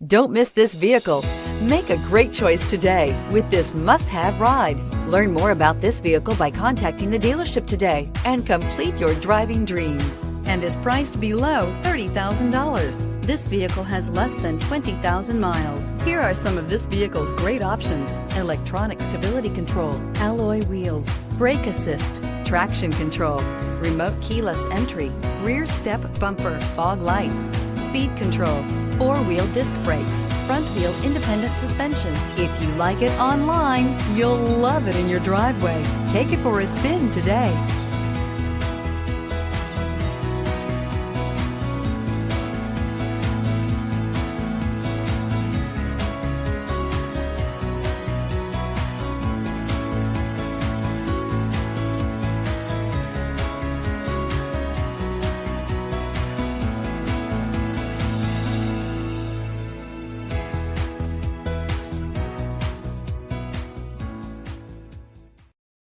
Don't miss this vehicle. Make a great choice today with this must-have ride. Learn more about this vehicle by contacting the dealership today and complete your driving dreams, and is priced below $30,000. This vehicle has less than 20,000 miles. Here are some of this vehicle's great options: electronic stability control, alloy wheels, brake assist, traction control, remote keyless entry, rear step bumper, fog lights, speed control, four-wheel disc brakes, front-wheel independent suspension. If you like it online, you'll love it in your driveway. Take it for a spin today.